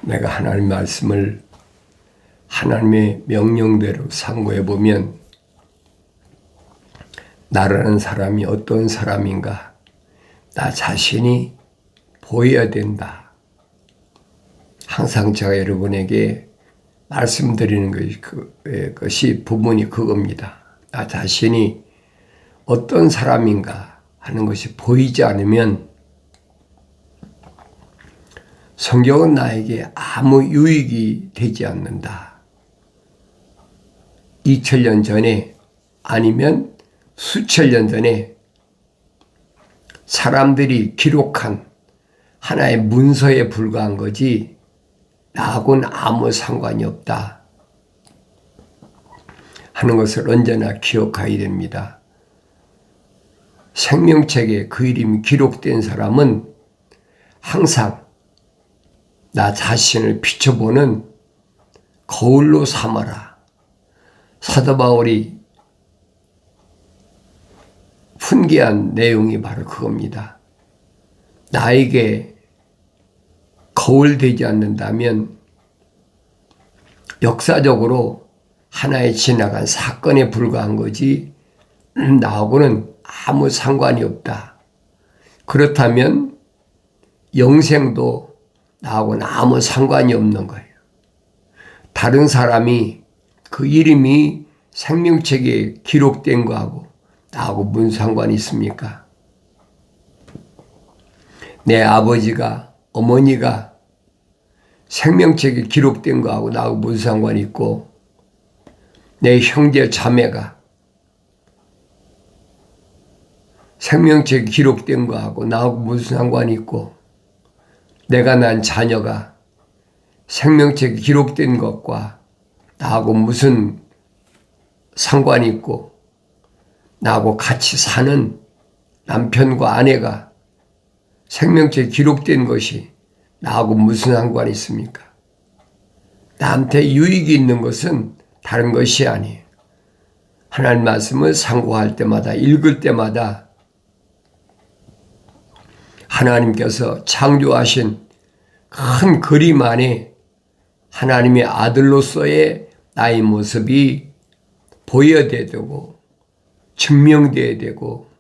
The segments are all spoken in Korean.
내가 하나님 말씀을 하나님의 명령대로 상고해 보면 나라는 사람이 어떤 사람인가 나 자신이 보여야 된다. 항상 제가 여러분에게 말씀드리는 것이 부분이 그겁니다. 나 자신이 어떤 사람인가 하는 것이 보이지 않으면 성경은 나에게 아무 유익이 되지 않는다. 2000년 전에 아니면 수천 년 전에 사람들이 기록한 하나의 문서에 불과한 거지 나하고는 아무 상관이 없다 하는 것을 언제나 기억해야 됩니다. 생명책에 그 이름이 기록된 사람은 항상 나 자신을 비춰보는 거울로 삼아라. 사도 바울이 훈계한 내용이 바로 그겁니다. 나에게 거울 되지 않는다면 역사적으로 하나의 지나간 사건에 불과한 거지 나하고는 아무 상관이 없다. 그렇다면 영생도 나하고는 아무 상관이 없는 거예요. 다른 사람이 그 이름이 생명책에 기록된 거하고 나하고 무슨 상관이 있습니까? 내 아버지가 어머니가 생명책에 기록된 거하고 나하고 무슨 상관이 있고 내 형제 자매가 생명책에 기록된 거하고 나하고 무슨 상관이 있고 내가 낳은 자녀가 생명책에 기록된 것과 나하고 무슨 상관이 있고 나하고 같이 사는 남편과 아내가 생명책에 기록된 것이 나하고 무슨 상관이 있습니까? 나한테 유익이 있는 것은 다른 것이 아니에요. 하나님 말씀을 상고할 때마다 읽을 때마다 하나님께서 창조하신 큰 그림 안에 하나님의 아들로서의 나의 모습이 보여야 되고 증명되어야 되고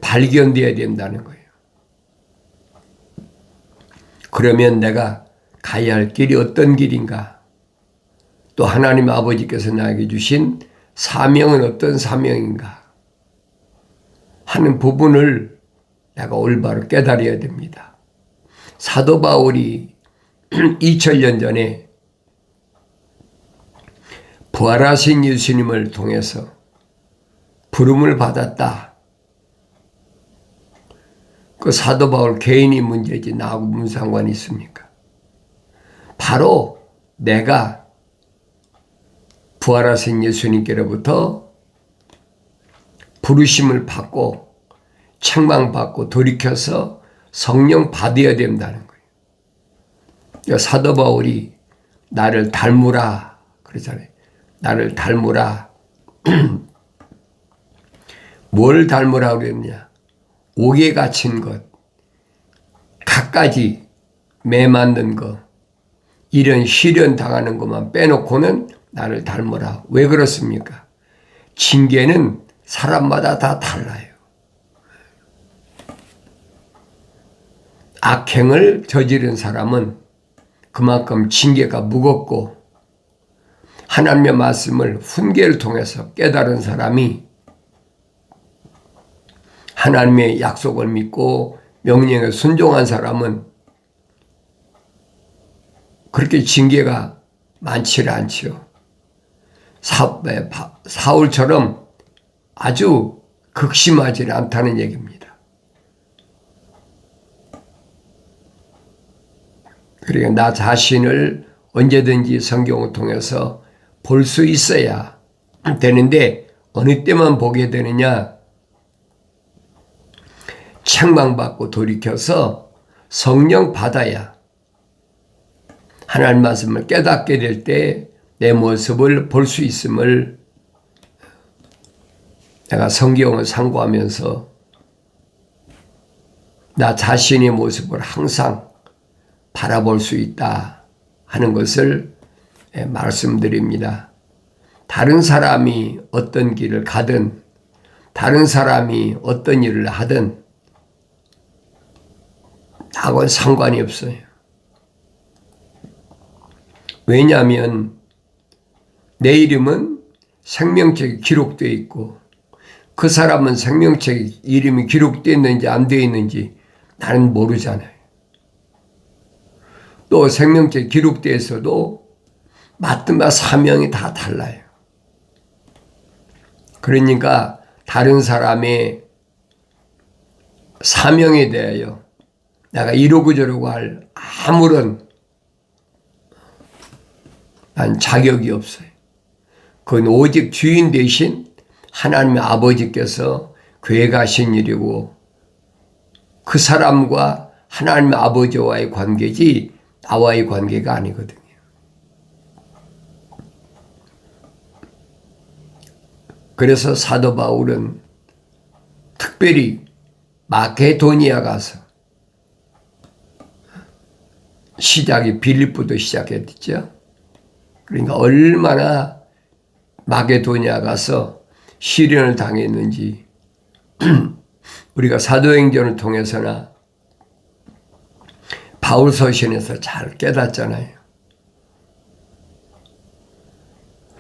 발견되어야 된다는 거예요. 그러면 내가 가야 할 길이 어떤 길인가? 또 하나님 아버지께서 나에게 주신 사명은 어떤 사명인가? 하는 부분을 내가 올바로 깨달아야 됩니다. 사도 바울이 2000년 전에 부활하신 예수님을 통해서 부름을 받았다. 그 사도 바울 개인이 문제지 나하고 무슨 상관이 있습니까? 바로 내가 부활하신 예수님께로부터 부르심을 받고 책망받고 돌이켜서 성령 받아야 된다는 거예요. 사도 바울이 나를 닮으라 그러잖아요. 나를 닮으라. 뭘 닮으라 그랬냐? 옥에 갇힌 것, 갖가지 매 만든 것, 이런 시련 당하는 것만 빼놓고는 나를 닮으라. 왜 그렇습니까? 징계는 사람마다 다 달라요. 악행을 저지른 사람은 그만큼 징계가 무겁고 하나님의 말씀을 훈계를 통해서 깨달은 사람이 하나님의 약속을 믿고 명령에 순종한 사람은 그렇게 징계가 많지는 않지요. 사울처럼 아주 극심하지 않다는 얘기입니다. 그러니까 나 자신을 언제든지 성경을 통해서 볼 수 있어야 되는데 어느 때만 보게 되느냐? 책망받고 돌이켜서 성령 받아야 하나님 말씀을 깨닫게 될 때 내 모습을 볼 수 있음을 내가 성경을 상고하면서 나 자신의 모습을 항상 바라볼 수 있다. 하는 것을 말씀드립니다. 다른 사람이 어떤 길을 가든 다른 사람이 어떤 일을 하든 나하고는 상관이 없어요. 왜냐하면 내 이름은 생명책에 기록되어 있고 그 사람은 생명책에 이름이 기록되어 있는지 안 되어 있는지 나는 모르잖아요. 또 생명책에 기록되어 있어도 맡은 사명이 다 달라요. 그러니까 다른 사람의 사명에 대하여 내가 이러고 저러고 할 아무런 난 자격이 없어요. 그건 오직 주인 대신 하나님의 아버지께서 계획하신 일이고 그 사람과 하나님의 아버지와의 관계지 나와의 관계가 아니거든요. 그래서 사도 바울은 특별히 마케도니아 가서 시작이 빌립보도 시작했죠. 그러니까 얼마나 마게도니아 가서 시련을 당했는지 우리가 사도행전을 통해서나 바울서신에서 잘 깨닫잖아요.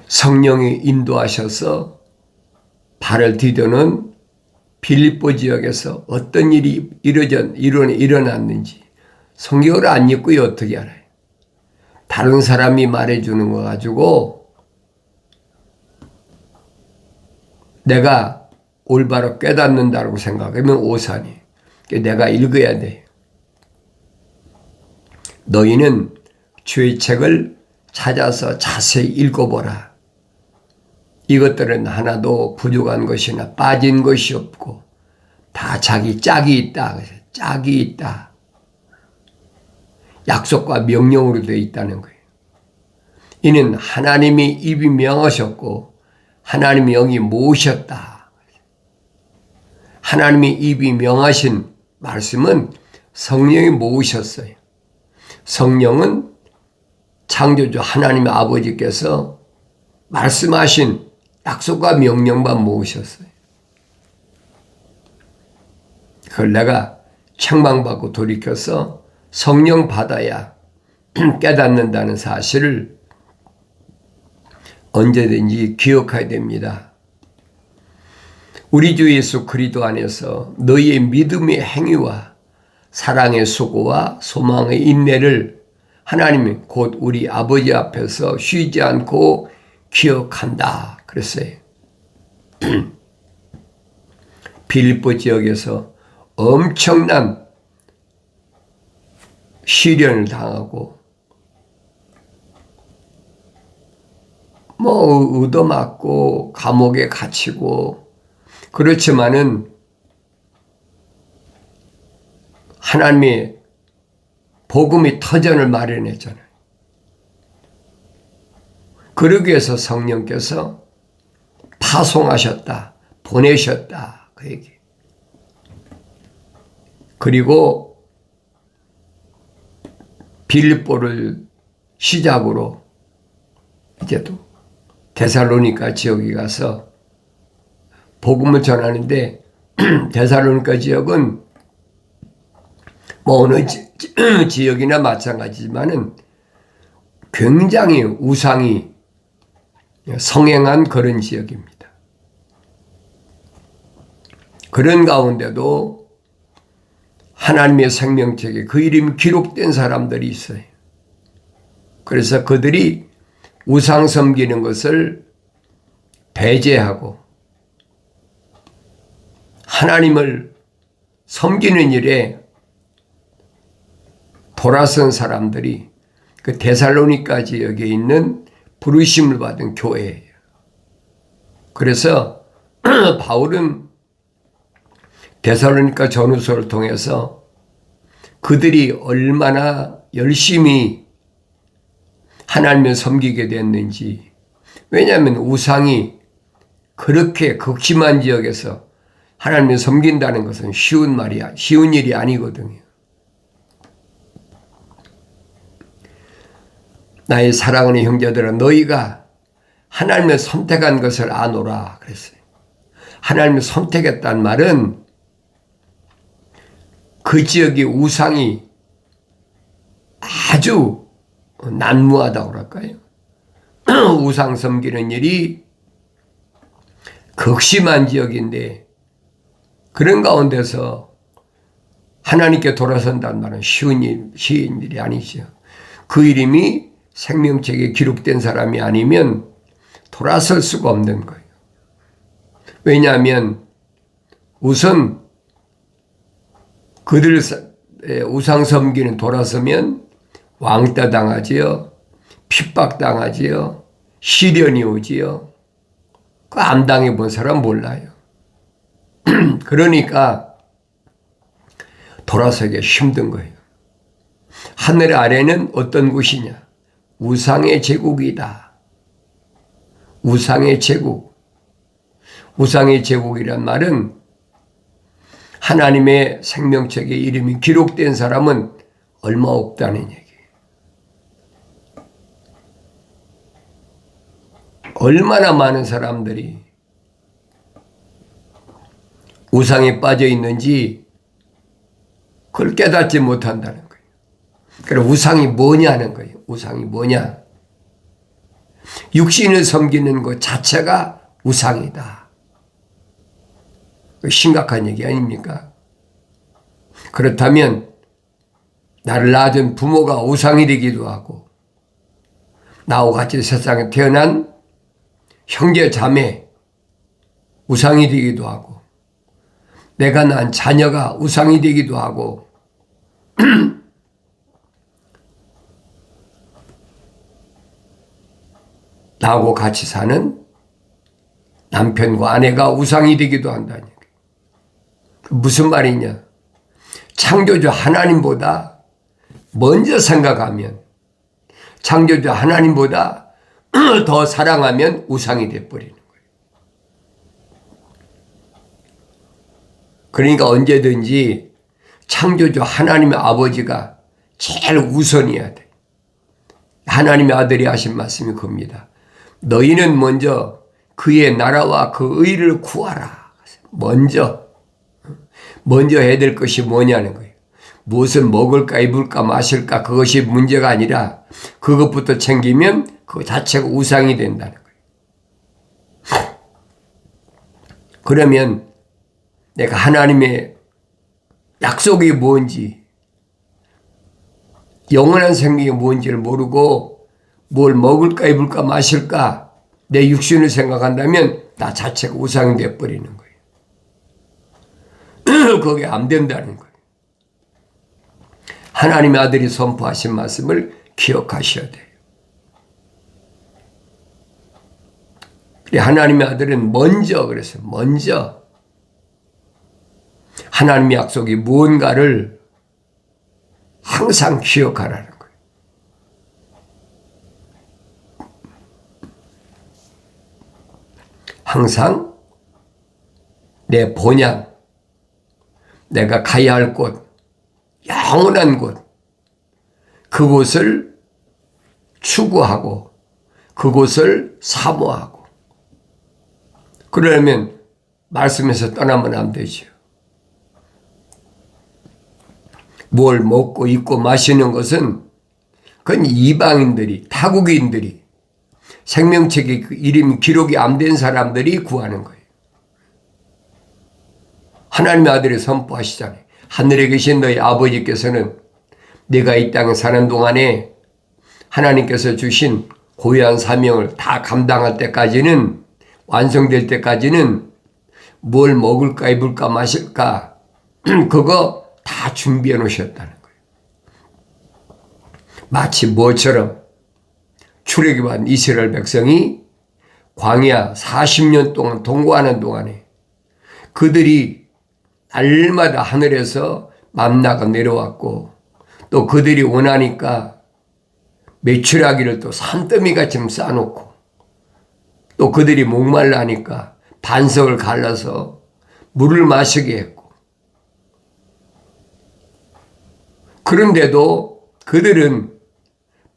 성령이 인도하셔서 발을 디뎌는 빌립보 지역에서 어떤 일이 일어났는지 성경을 안 읽고 어떻게 알아요? 다른 사람이 말해주는 거 가지고 내가 올바로 깨닫는다고 생각하면 오산이. 내가 읽어야 돼. 너희는 주의 책을 찾아서 자세히 읽어보라. 이것들은 하나도 부족한 것이나 빠진 것이 없고 다 자기 짝이 있다. 짝이 있다. 약속과 명령으로 되어 있다는 거예요. 이는 하나님이 입이 명하셨고 하나님의 영이 모으셨다. 하나님이 입이 명하신 말씀은 성령이 모으셨어요. 성령은 창조주 하나님의 아버지께서 말씀하신 약속과 명령만 모으셨어요. 그걸 내가 책망받고 돌이켜서 성령 받아야 깨닫는다는 사실을 언제든지 기억해야 됩니다. 우리 주 예수 그리스도 안에서 너희의 믿음의 행위와 사랑의 수고와 소망의 인내를 하나님이 곧 우리 아버지 앞에서 쉬지 않고 기억한다 그랬어요. 빌립보 지역에서 엄청난 시련을 당하고 얻어맞고 감옥에 갇히고 그렇지만은 하나님의 복음의 터전을 마련했잖아요. 그러기 위해서 성령께서 파송하셨다, 보내셨다 그 얘기. 그리고 빌립보를 시작으로 이제 또 데살로니가 지역에 가서 복음을 전하는데 데살로니가 지역은 어느 지역이나 마찬가지지만은 굉장히 우상이 성행한 그런 지역입니다. 그런 가운데도 하나님의 생명책에 그 이름이 기록된 사람들이 있어요. 그래서 그들이 우상 섬기는 것을 배제하고 하나님을 섬기는 일에 돌아선 사람들이 그 데살로니가 지역에 있는 부르심을 받은 교회예요. 그래서 바울은 데살로니가 전후서를 통해서 그들이 얼마나 열심히 하나님을 섬기게 됐는지, 왜냐하면 우상이 그렇게 극심한 지역에서 하나님을 섬긴다는 것은 쉬운 일이 아니거든요. 나의 사랑하는 형제들아, 너희가 하나님의 선택한 것을 아노라 그랬어요. 하나님을 선택했단 말은 그 지역의 우상이 아주 난무하다고 그럴까요? 우상 섬기는 일이 극심한 지역인데 그런 가운데서 하나님께 돌아선다는 말은 쉬운 일이 아니죠. 그 이름이 생명책에 기록된 사람이 아니면 돌아설 수가 없는 거예요. 왜냐하면 우선 그들 우상 섬기는 돌아서면 왕따 당하지요. 핍박당하지요. 시련이 오지요. 그 안 당해본 사람 몰라요. 그러니까 돌아서기 힘든 거예요. 하늘 아래는 어떤 곳이냐? 우상의 제국이다. 우상의 제국. 우상의 제국이란 말은 하나님의 생명책에 이름이 기록된 사람은 얼마 없다는 얘기예요. 얼마나 많은 사람들이 우상에 빠져 있는지 그걸 깨닫지 못한다는 거예요. 그럼 우상이 뭐냐는 거예요. 우상이 뭐냐? 육신을 섬기는 것 자체가 우상이다. 심각한 얘기 아닙니까? 그렇다면 나를 낳아준 부모가 우상이 되기도 하고 나와 같이 세상에 태어난 형제 자매 우상이 되기도 하고 내가 낳은 자녀가 우상이 되기도 하고 나하고 같이 사는 남편과 아내가 우상이 되기도 한다는 얘기예요. 무슨 말이냐? 창조주 하나님보다 먼저 생각하면 창조주 하나님보다 더 사랑하면 우상이 돼버리는 거예요. 그러니까 언제든지 창조주 하나님의 아버지가 제일 우선이어야 돼. 하나님의 아들이 하신 말씀이 그겁니다. 너희는 먼저 그의 나라와 그 의를 구하라. 먼저 해야 될 것이 뭐냐는 거예요. 무엇을 먹을까 입을까 마실까 그것이 문제가 아니라 그것부터 챙기면 그 자체가 우상이 된다는 거예요. 그러면 내가 하나님의 약속이 뭔지 영원한 생명이 뭔지를 모르고 뭘 먹을까 입을까 마실까 내 육신을 생각한다면 나 자체가 우상이 되어버리는 거예요. 그게 안 된다는 거예요. 하나님의 아들이 선포하신 말씀을 기억하셔야 돼요. 하나님의 아들은 먼저 하나님의 약속이 무언가를 항상 기억하라는 거예요. 항상 내 본향, 내가 가야 할 곳, 영원한 곳, 그곳을 추구하고 그곳을 사모하고 그러려면 말씀에서 떠나면 안 되죠. 뭘 먹고 입고 마시는 것은 그건 이방인들이 타국인들이 생명책에 그 이름 기록이 안 된 사람들이 구하는 거예요. 하나님의 아들이 선포하시잖아요. 하늘에 계신 너희 아버지께서는 내가 이 땅에 사는 동안에 하나님께서 주신 고유한 사명을 다 감당할 때까지는 완성될 때까지는 뭘 먹을까 입을까 마실까 그거 다 준비해 놓으셨다는 거예요. 마치 뭐처럼 출애굽한 이스라엘 백성이 광야 40년 동안 동거하는 동안에 그들이 날마다 하늘에서 만나가 내려왔고 또 그들이 원하니까 메추라기를 또 산더미같이 쌓아놓고 또 그들이 목말라 하니까 반석을 갈라서 물을 마시게 했고 그런데도 그들은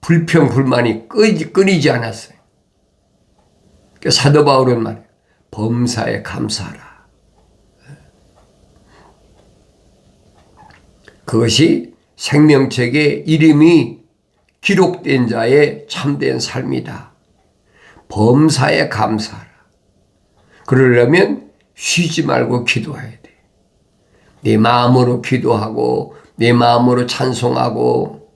불평, 불만이 끊이지 않았어요. 그러니까 사도 바울은 말이에요. 범사에 감사하라. 그것이 생명책에 이름이 기록된 자의 참된 삶이다. 범사에 감사하라. 그러려면 쉬지 말고 기도해야 돼. 내 마음으로 기도하고 내 마음으로 찬송하고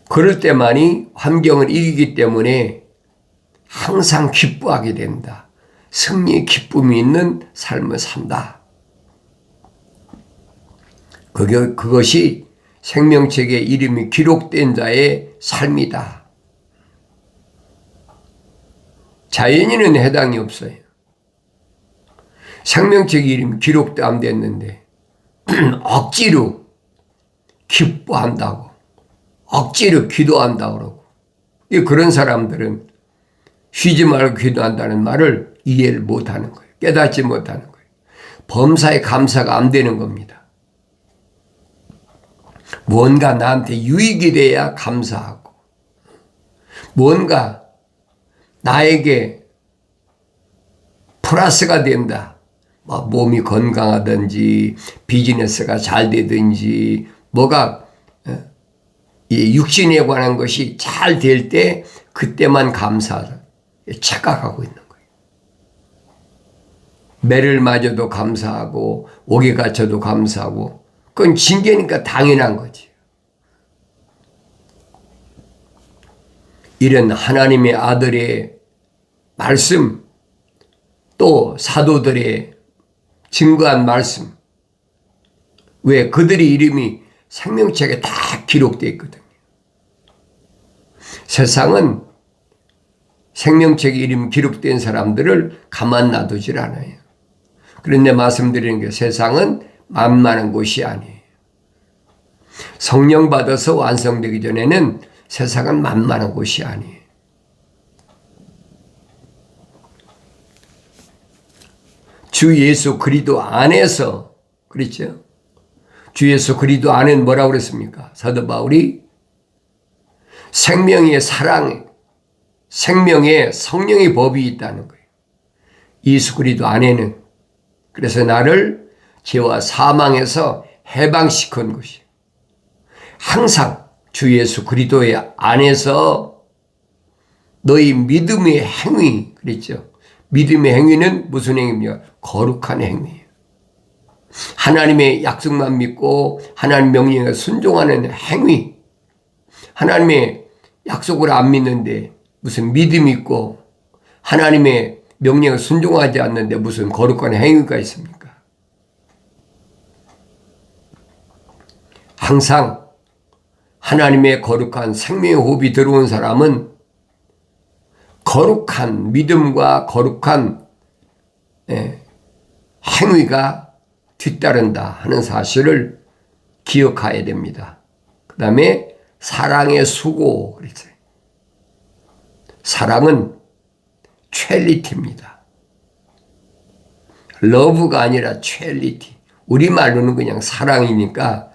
그럴 때만이 환경을 이기기 때문에 항상 기뻐하게 된다. 승리의 기쁨이 있는 삶을 산다. 그것이 생명책에 이름이 기록된 자의 삶이다. 자연인은 해당이 없어요. 생명책 이름이 기록도 안 됐는데 억지로 기뻐한다고 억지로 기도한다고 그러고 그런 사람들은 쉬지 말고 기도한다는 말을 이해를 못하는 거예요. 깨닫지 못하는 거예요. 범사에 감사가 안 되는 겁니다. 뭔가 나한테 유익이 돼야 감사하고 뭔가 나에게 플러스가 된다. 몸이 건강하든지 비즈니스가 잘 되든지 뭐가 육신에 관한 것이 잘 될 때 그때만 감사를 착각하고 있는 거예요. 매를 맞아도 감사하고 옥에 갇혀도 감사하고 그건 징계니까 당연한 거지. 이런 하나님의 아들의 말씀 또 사도들의 증거한 말씀 왜 그들의 이름이 생명책에 다 기록되어 있거든요. 세상은 생명책에 이름 기록된 사람들을 가만 놔두질 않아요. 그런데 말씀드리는 게 세상은 만만한 곳이 아니에요. 성령 받아서 완성되기 전에는 세상은 만만한 곳이 아니에요. 주 예수 그리스도 안에서 그렇죠? 주 예수 그리스도 안에는 뭐라고 그랬습니까? 사도 바울이 생명의 사랑, 생명의 성령의 법이 있다는 거예요. 예수 그리스도 안에는 그래서 나를 죄와 사망에서 해방시킨 것이 항상 주 예수 그리스도의 안에서 너희 믿음의 행위 그랬죠. 믿음의 행위는 무슨 행위입니까? 거룩한 행위예요. 하나님의 약속만 믿고 하나님 명령에 순종하는 행위. 하나님의 약속을 안 믿는데 무슨 믿음이 있고 하나님의 명령에 순종하지 않는데 무슨 거룩한 행위가 있습니까? 항상 하나님의 거룩한 생명의 호흡이 들어온 사람은 거룩한 믿음과 거룩한 행위가 뒤따른다 하는 사실을 기억해야 됩니다. 그 다음에 사랑의 수고 그랬어요. 사랑은 첼리티입니다. 러브가 아니라 첼리티. 우리말로는 그냥 사랑이니까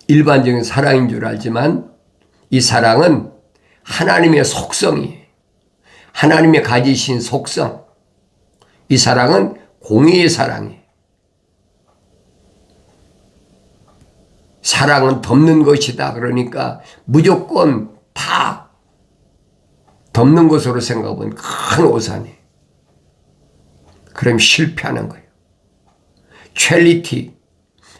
일반적인 사랑인 줄 알지만 이 사랑은 하나님의 속성이에요. 하나님의 가지신 속성. 이 사랑은 공의의 사랑이에요. 사랑은 덮는 것이다. 그러니까 무조건 다 덮는 것으로 생각하면 큰 오산이에요. 그럼 실패하는 거예요. 첼리티.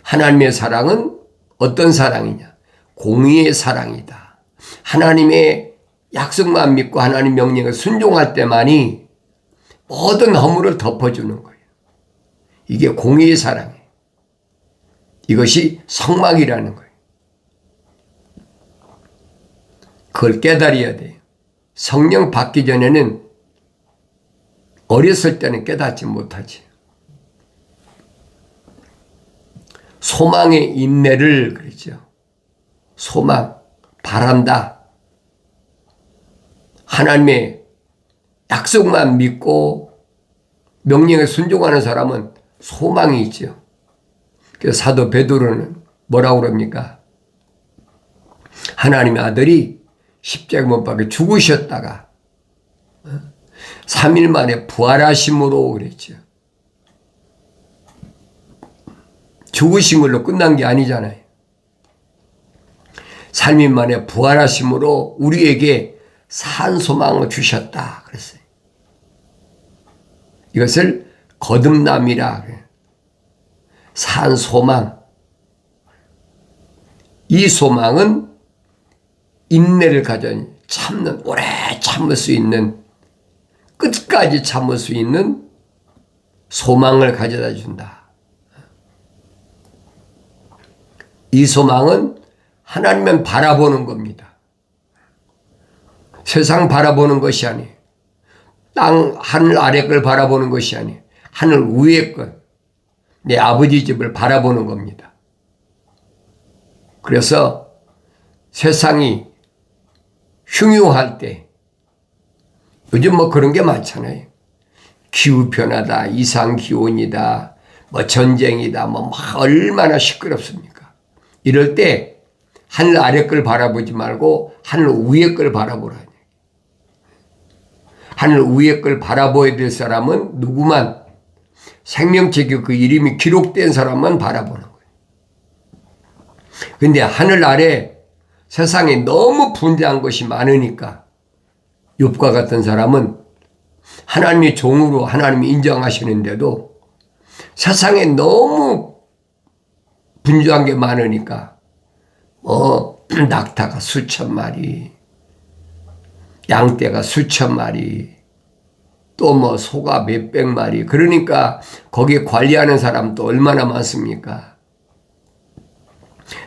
하나님의 사랑은 어떤 사랑이냐? 공의의 사랑이다. 하나님의 약속만 믿고 하나님 명령에 순종할 때만이 모든 허물을 덮어주는 거예요. 이게 공의의 사랑이에요. 이것이 성막이라는 거예요. 그걸 깨달아야 돼요. 성령 받기 전에는 어렸을 때는 깨닫지 못하지. 소망의 인내를 그랬죠. 소망, 바란다. 하나님의 약속만 믿고 명령에 순종하는 사람은 소망이 있죠. 그 사도 베드로는 뭐라고 그럽니까? 하나님의 아들이 십자가 못 박혀 죽으셨다가 3일 만에 부활하심으로 그랬죠. 죽으신 걸로 끝난 게 아니잖아요. 3일 만에 부활하심으로 우리에게 산 소망을 주셨다 그랬어요. 이것을 거듭남이라 그래요. 산 소망. 이 소망은 인내를 가진 참는, 오래 참을 수 있는, 끝까지 참을 수 있는 소망을 가져다 준다. 이 소망은 하나님만 바라보는 겁니다. 세상 바라보는 것이 아니에요. 하늘 아래 걸 바라보는 것이 아니에요. 하늘 위에 것, 내 아버지 집을 바라보는 겁니다. 그래서 세상이 흉흉할 때, 요즘 뭐 그런 게 많잖아요. 기후변화다, 이상기온이다, 뭐 전쟁이다, 뭐 얼마나 시끄럽습니까? 이럴 때 하늘 아래 걸 바라보지 말고 하늘 위에 걸 바라보라. 하늘 위에 걸 바라보아야 될 사람은 누구만, 생명책에 그 이름이 기록된 사람만 바라보는 거예요. 그런데 하늘 아래 세상에 너무 분대한 것이 많으니까 욥과 같은 사람은 하나님의 종으로 하나님이 인정하시는데도 세상에 너무 분주한 게 많으니까 낙타가 수천 마리, 양떼가 수천 마리, 또 뭐 소가 몇백 마리, 그러니까 거기에 관리하는 사람도 얼마나 많습니까?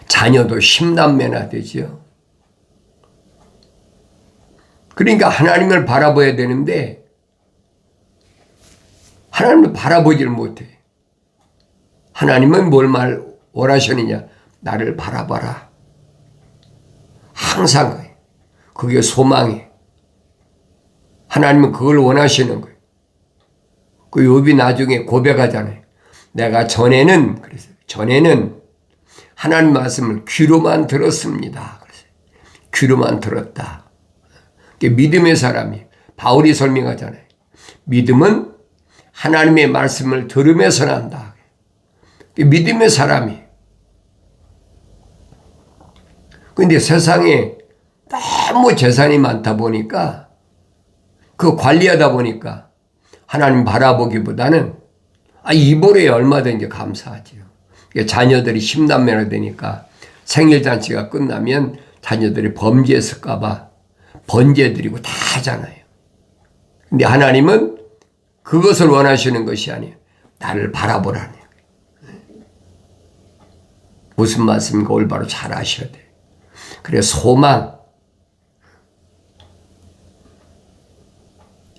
자녀도 10남매나 되죠. 그러니까 하나님을 바라봐야 되는데 하나님을 바라보지를 못해. 하나님은 뭘 원하시느냐? 나를 바라봐라. 항상 그게 소망이에요. 하나님은 그걸 원하시는 거예요. 그 욥이 나중에 고백하잖아요. 내가 전에는 하나님 말씀을 귀로만 들었습니다. 그래서 귀로만 들었다. 믿음의 사람이, 바울이 설명하잖아요. 믿음은 하나님의 말씀을 들으면서 난다. 믿음의 사람이. 그런데 세상에 너무 재산이 많다 보니까, 그 관리하다 보니까 하나님 바라보기보다는 이번에 얼마든지 감사하지요. 자녀들이 10남매나 되니까 생일잔치가 끝나면 자녀들이 범죄했을까봐 번제드리고 다 하잖아요. 근데 하나님은 그것을 원하시는 것이 아니에요. 나를 바라보라는 거예요. 무슨 말씀인가 올바로 잘 아셔야 돼요. 그래서 소망.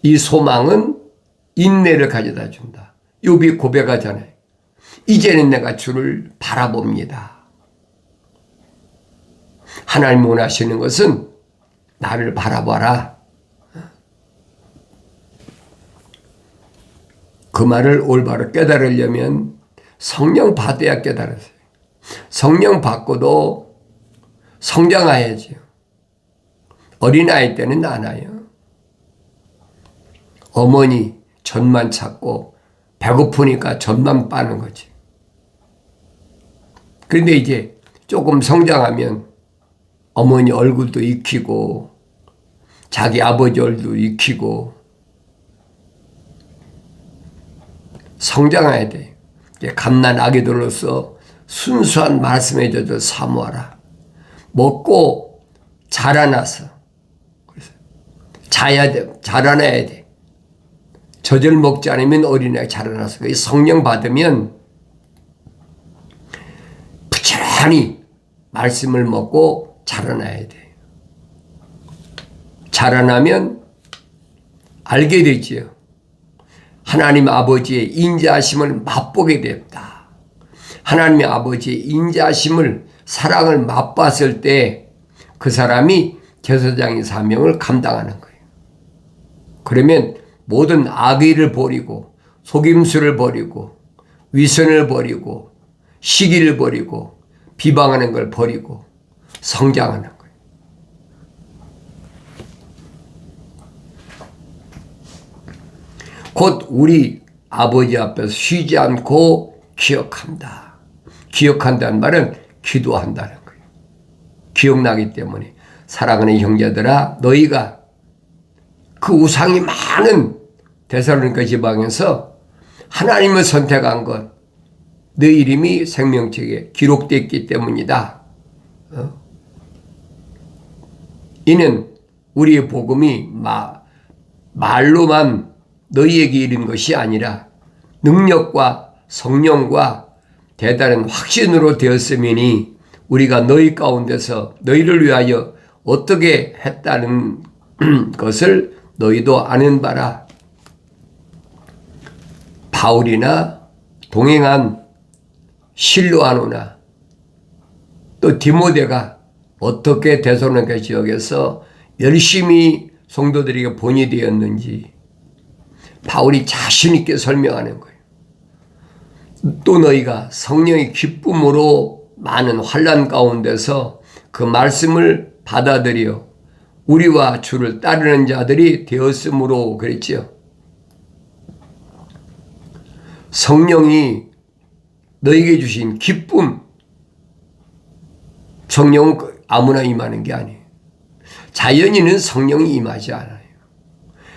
이 소망은 인내를 가져다 준다. 욥이 고백하잖아요. 이제는 내가 주를 바라봅니다. 하나님 원하시는 것은 나를 바라봐라. 그 말을 올바로 깨달으려면 성령 받아야 깨달았어요. 성령 받고도 성장해야죠. 어린아이 때는 안 와요. 어머니 젖만 찾고 배고프니까 젖만 빠는 거지. 그런데 이제 조금 성장하면 어머니 얼굴도 익히고 자기 아버지 얼굴도 익히고 성장해야 돼. 갓난 아기들로서 순수한 말씀의 젖을 사모하라. 먹고 자라나서 자야 돼. 자라나야 돼. 젖을 먹지 않으면 어린아이가 자라나서 성령 받으면 부지런히 말씀을 먹고 자라나야 돼요. 자라나면 알게 되지요. 하나님 아버지의 인자하심을 맛보게 됐다. 하나님의 아버지의 인자하심을, 사랑을 맛봤을 때 그 사람이 제사장의 사명을 감당하는 거예요. 그러면 모든 악의를 버리고 속임수를 버리고 위선을 버리고 시기를 버리고 비방하는 걸 버리고 성장하는 거예요. 곧 우리 아버지 앞에서 쉬지 않고 기억한다. 기억한다는 말은 기도한다는 거예요. 기억나기 때문에 사랑하는 형제들아, 너희가 그 우상이 많은 데살로니가 지방에서 하나님을 선택한 것, 너 이름이 생명책에 기록되었기 때문이다. 이는 우리의 복음이 말로만 너희에게 이른 것이 아니라 능력과 성령과 대단한 확신으로 되었으니 우리가 너희 가운데서 너희를 위하여 어떻게 했다는 것을 너희도 아는 바라. 바울이나 동행한 실로아노나 또 디모데가 어떻게 데살로니가 지역에서 열심히 성도들에게 본이 되었는지 바울이 자신 있게 설명하는 거예요. 또 너희가 성령의 기쁨으로 많은 환난 가운데서 그 말씀을 받아들여 우리와 주를 따르는 자들이 되었으므로 그랬지요. 성령이 너에게 주신 기쁨, 성령은 아무나 임하는 게 아니에요. 자연인은 성령이 임하지 않아요.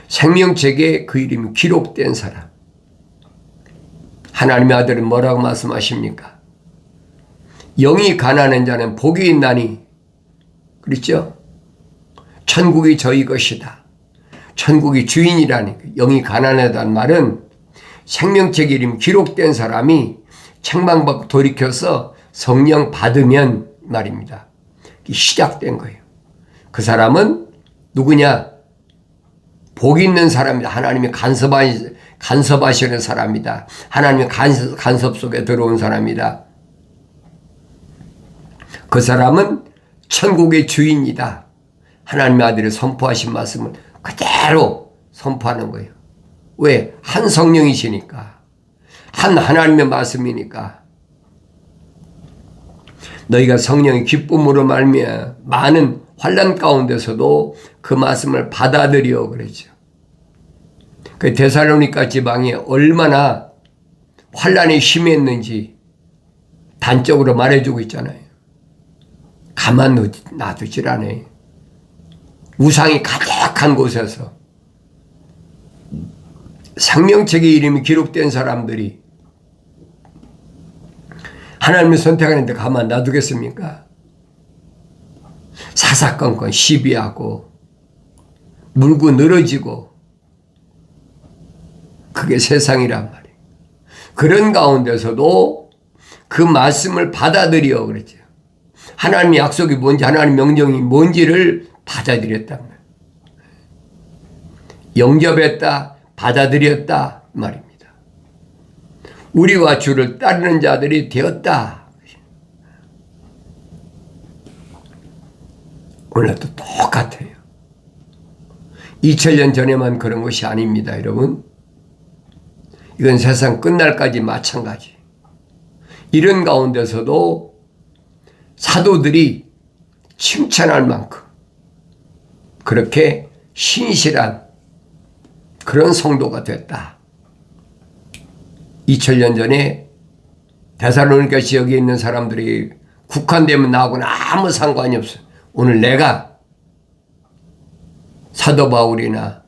생명책에 그 이름이 기록된 사람. 하나님의 아들은 뭐라고 말씀하십니까? 영이 가난한 자는 복이 있나니, 그렇죠? 천국이 저희 것이다. 천국이 주인이라니. 영이 가난하다는 말은 생명책에 이름 기록된 사람이 책망받고 돌이켜서 성령 받으면 말입니다. 시작된 거예요. 그 사람은 누구냐? 복 있는 사람이다. 하나님이 간섭하시는 사람이다. 하나님의 간섭 속에 들어온 사람이다. 그 사람은 천국의 주인이다. 하나님의 아들이 선포하신 말씀을 그대로 선포하는 거예요. 왜? 한 성령이시니까. 한 하나님의 말씀이니까. 너희가 성령의 기쁨으로 말미암아 많은 환난 가운데서도 그 말씀을 받아들여 그랬죠. 그 데살로니가 지방이 얼마나 환난이 심했는지 단적으로 말해주고 있잖아요. 가만 놔두질 않아요. 우상이 가득한 곳에서 생명책의 이름이 기록된 사람들이 하나님을 선택하는데 가만 놔두겠습니까? 사사건건 시비하고 물고 늘어지고 그게 세상이란 말이에요. 그런 가운데서도 그 말씀을 받아들여 그랬죠. 하나님의 약속이 뭔지 하나님의 명령이 뭔지를 받아들였단 말이에요. 영접했다, 받아들였다 말입니다. 우리와 주를 따르는 자들이 되었다. 오늘도 똑같아요. 2000년 전에만 그런 것이 아닙니다, 여러분. 이건 세상 끝날까지 마찬가지. 이런 가운데서도 사도들이 칭찬할 만큼 그렇게 신실한 그런 성도가 됐다. 2000년 전에 데살로니가 지역에 있는 사람들이 국한되면 나하고는 아무 상관이 없어요. 오늘 내가 사도 바울이나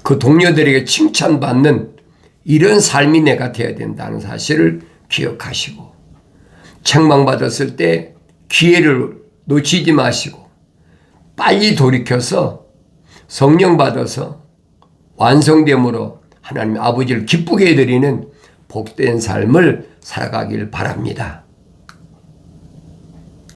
그 동료들에게 칭찬받는 이런 삶이 내가 되어야 된다는 사실을 기억하시고 책망받았을 때 기회를 놓치지 마시고 빨리 돌이켜서 성령 받아서 완성됨으로 하나님 아버지를 기쁘게 해드리는 복된 삶을 살아가길 바랍니다.